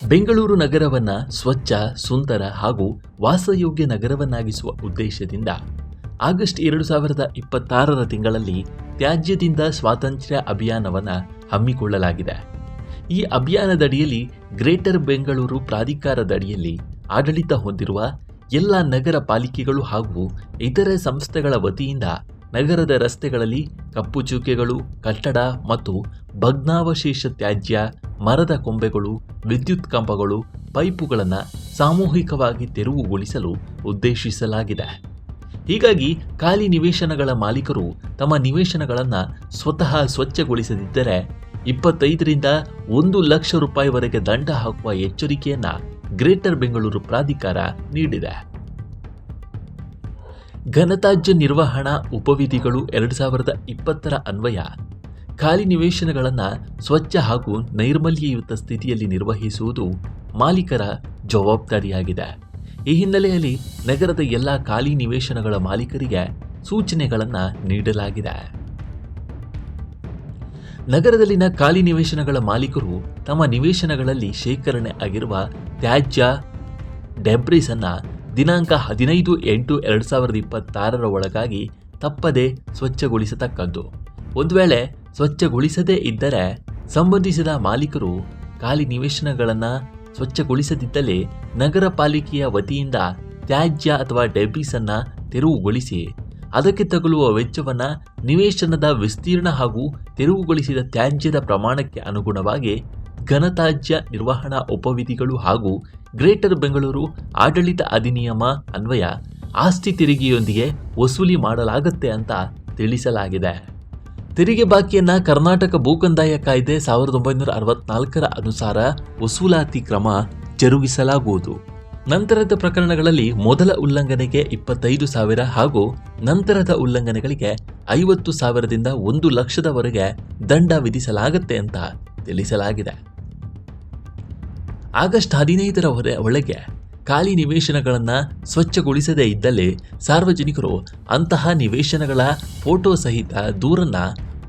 ಬೆಂಗಳೂರು ನಗರವನ್ನು ಸ್ವಚ್ಛ, ಸುಂದರ ಹಾಗೂ ವಾಸಯೋಗ್ಯ ನಗರವನ್ನಾಗಿಸುವ ಉದ್ದೇಶದಿಂದ ಆಗಸ್ಟ್ 2026 ತಿಂಗಳಲ್ಲಿ ತ್ಯಾಜ್ಯದಿಂದ ಸ್ವಾತಂತ್ರ್ಯ ಅಭಿಯಾನವನ್ನು ಹಮ್ಮಿಕೊಳ್ಳಲಾಗಿದೆ. ಈ ಅಭಿಯಾನದಡಿಯಲ್ಲಿ ಗ್ರೇಟರ್ ಬೆಂಗಳೂರು ಪ್ರಾಧಿಕಾರದಡಿಯಲ್ಲಿ ಆಡಳಿತ ಹೊಂದಿರುವ ಎಲ್ಲ ನಗರ ಪಾಲಿಕೆಗಳು ಹಾಗೂ ಇತರೆ ಸಂಸ್ಥೆಗಳ ವತಿಯಿಂದ ನಗರದ ರಸ್ತೆಗಳಲ್ಲಿ ಕಪ್ಪು ಚುಕ್ಕೆಗಳು, ಕಟ್ಟಡ ಮತ್ತು ಭಗ್ನಾವಶೇಷ ತ್ಯಾಜ್ಯ, ಮರದ ಕೊಂಬೆಗಳು, ವಿದ್ಯುತ್ ಕಂಬಗಳು, ಪೈಪುಗಳನ್ನು ಸಾಮೂಹಿಕವಾಗಿ ತೆರವುಗೊಳಿಸಲು ಉದ್ದೇಶಿಸಲಾಗಿದೆ. ಹೀಗಾಗಿ ಖಾಲಿ ನಿವೇಶನಗಳ ಮಾಲೀಕರು ತಮ್ಮ ನಿವೇಶನಗಳನ್ನು ಸ್ವತಃ ಸ್ವಚ್ಛಗೊಳಿಸದಿದ್ದರೆ 25ರಿಂದ 1 ಲಕ್ಷ ರೂಪಾಯಿವರೆಗೆ ದಂಡ ಹಾಕುವ ಎಚ್ಚರಿಕೆಯನ್ನು ಗ್ರೇಟರ್ ಬೆಂಗಳೂರು ಪ್ರಾಧಿಕಾರ ನೀಡಿದೆ. ಘನತ್ಯಾಜ್ಯ ನಿರ್ವಹಣಾ ಉಪವಿಧಿಗಳು 2020 ಅನ್ವಯ ಖಾಲಿ ನಿವೇಶನಗಳನ್ನು ಸ್ವಚ್ಛ ಹಾಗೂ ನೈರ್ಮಲ್ಯಯುತ ಸ್ಥಿತಿಯಲ್ಲಿ ನಿರ್ವಹಿಸುವುದು ಮಾಲೀಕರ ಜವಾಬ್ದಾರಿಯಾಗಿದೆ. ಈ ಹಿನ್ನೆಲೆಯಲ್ಲಿ ನಗರದ ಎಲ್ಲ ಖಾಲಿ ನಿವೇಶನಗಳ ಮಾಲೀಕರಿಗೆ ಸೂಚನೆಗಳನ್ನು ನೀಡಲಾಗಿದೆ. ನಗರದಲ್ಲಿನ ಖಾಲಿ ನಿವೇಶನಗಳ ಮಾಲೀಕರು ತಮ್ಮ ನಿವೇಶನಗಳಲ್ಲಿ ಶೇಖರಣೆ ಆಗಿರುವ ತ್ಯಾಜ್ಯ ಡೆಬ್ರಿಸ್ ಅನ್ನು ದಿನಾಂಕ 15/8/2026 ಒಳಗಾಗಿ ತಪ್ಪದೆ ಸ್ವಚ್ಛಗೊಳಿಸತಕ್ಕದ್ದು. ಒಂದು ವೇಳೆ ಸ್ವಚ್ಛಗೊಳಿಸದೇ ಇದ್ದರೆ ಸಂಬಂಧಿಸಿದ ಮಾಲೀಕರು ಖಾಲಿ ನಿವೇಶನಗಳನ್ನು ಸ್ವಚ್ಛಗೊಳಿಸದಿದ್ದಲ್ಲಿ ನಗರ ಪಾಲಿಕೆಯ ವತಿಯಿಂದ ತ್ಯಾಜ್ಯ ಅಥವಾ ಡೆಬ್ರಿಸ್ ಅನ್ನು ತೆರವುಗೊಳಿಸಿ ಅದಕ್ಕೆ ತಗುಲುವ ವೆಚ್ಚವನ್ನು ನಿವೇಶನದ ವಿಸ್ತೀರ್ಣ ಹಾಗೂ ತೆರವುಗೊಳಿಸಿದ ತ್ಯಾಜ್ಯದ ಪ್ರಮಾಣಕ್ಕೆ ಅನುಗುಣವಾಗಿ ಘನತ್ಯಾಜ್ಯ ನಿರ್ವಹಣಾ ಉಪವಿಧಿಗಳು ಹಾಗೂ ಗ್ರೇಟರ್ ಬೆಂಗಳೂರು ಆಡಳಿತ ಅಧಿನಿಯಮ ಅನ್ವಯ ಆಸ್ತಿ ತೆರಿಗೆಯೊಂದಿಗೆ ವಸೂಲಿ ಮಾಡಲಾಗುತ್ತೆ ಅಂತ ತಿಳಿಸಲಾಗಿದೆ. ತೆರಿಗೆ ಬಾಕಿಯನ್ನು ಕರ್ನಾಟಕ ಭೂಕಂದಾಯ ಕಾಯ್ದೆ 1964 ಅನುಸಾರ ವಸೂಲಾತಿ ಕ್ರಮ ಜರುಗಿಸಲಾಗುವುದು. ನಂತರದ ಪ್ರಕರಣಗಳಲ್ಲಿ ಮೊದಲ ಉಲ್ಲಂಘನೆಗೆ 25,000 ಹಾಗೂ ನಂತರದ ಉಲ್ಲಂಘನೆಗಳಿಗೆ 50,000ದಿಂದ 1 ಲಕ್ಷದವರೆಗೆ ದಂಡ ವಿಧಿಸಲಾಗುತ್ತೆ ಅಂತ ತಿಳಿಸಲಾಗಿದೆ. ಆಗಸ್ಟ್ 15ರ ಒಳಗೆ ಖಾಲಿ ನಿವೇಶನಗಳನ್ನು ಸ್ವಚ್ಛಗೊಳಿಸದೇ ಇದ್ದಲ್ಲಿ ಸಾರ್ವಜನಿಕರು ಅಂತಹ ನಿವೇಶನಗಳ ಫೋಟೋ ಸಹಿತ ದೂರನ್ನು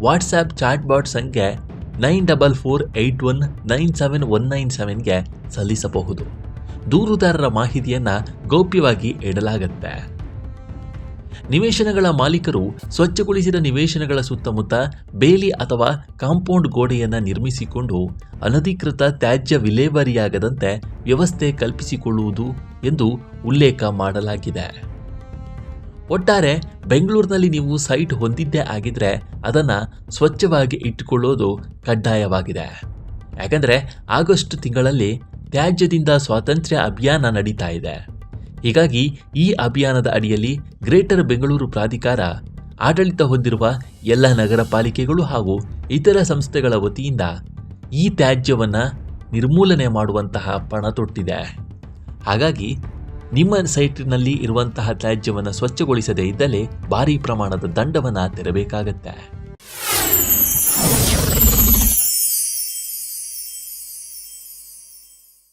ವಾಟ್ಸ್ಆ್ಯಪ್ ಚಾಟ್ಬಾಟ್ ಸಂಖ್ಯೆ 9448197197ಗೆ ಸಲ್ಲಿಸಬಹುದು. ದೂರುದಾರರ ಮಾಹಿತಿಯನ್ನು ಗೌಪ್ಯವಾಗಿ ಇಡಲಾಗುತ್ತೆ. ನಿವೇಶನಗಳ ಮಾಲೀಕರು ಸ್ವಚ್ಛಗೊಳಿಸಿದ ನಿವೇಶನಗಳ ಸುತ್ತಮುತ್ತ ಬೇಲಿ ಅಥವಾ ಕಾಂಪೌಂಡ್ ಗೋಡೆಯನ್ನು ನಿರ್ಮಿಸಿಕೊಂಡು ಅನಧಿಕೃತ ತ್ಯಾಜ್ಯ ವಿಲೇವಾರಿಯಾಗದಂತೆ ವ್ಯವಸ್ಥೆ ಕಲ್ಪಿಸಿಕೊಳ್ಳುವುದು ಎಂದು ಉಲ್ಲೇಖ ಮಾಡಲಾಗಿದೆ. ಒಟ್ಟಾರೆ ಬೆಂಗಳೂರಿನಲ್ಲಿ ನೀವು ಸೈಟ್ ಹೊಂದಿದ್ದೇ ಆಗಿದ್ರೆ ಅದನ್ನು ಸ್ವಚ್ಛವಾಗಿ ಇಟ್ಟುಕೊಳ್ಳೋದು ಕಡ್ಡಾಯವಾಗಿದೆ. ಯಾಕಂದರೆ ಆಗಸ್ಟ್ ತಿಂಗಳಲ್ಲಿ ತ್ಯಾಜ್ಯದಿಂದ ಸ್ವಾತಂತ್ರ್ಯ ಅಭಿಯಾನ ನಡೀತಾ ಇದೆ. ಹೀಗಾಗಿ ಈ ಅಭಿಯಾನದ ಅಡಿಯಲ್ಲಿ ಗ್ರೇಟರ್ ಬೆಂಗಳೂರು ಪ್ರಾಧಿಕಾರ ಆಡಳಿತ ಹೊಂದಿರುವ ಎಲ್ಲ ನಗರ ಪಾಲಿಕೆಗಳು ಹಾಗೂ ಇತರ ಸಂಸ್ಥೆಗಳ ವತಿಯಿಂದ ಈ ತ್ಯಾಜ್ಯವನ್ನು ನಿರ್ಮೂಲನೆ ಮಾಡುವಂತಹ ಪಣ ತೊಟ್ಟಿದೆ. ಹಾಗಾಗಿ ನಿಮ್ಮ ಸೈಟಿನಲ್ಲಿ ಇರುವಂತಹ ತ್ಯಾಜ್ಯವನ್ನು ಸ್ವಚ್ಛಗೊಳಿಸದೇ ಇದ್ದಲ್ಲಿ ಭಾರೀ ಪ್ರಮಾಣದ ದಂಡವನ್ನು ತೆರಬೇಕಾಗತ್ತೆ.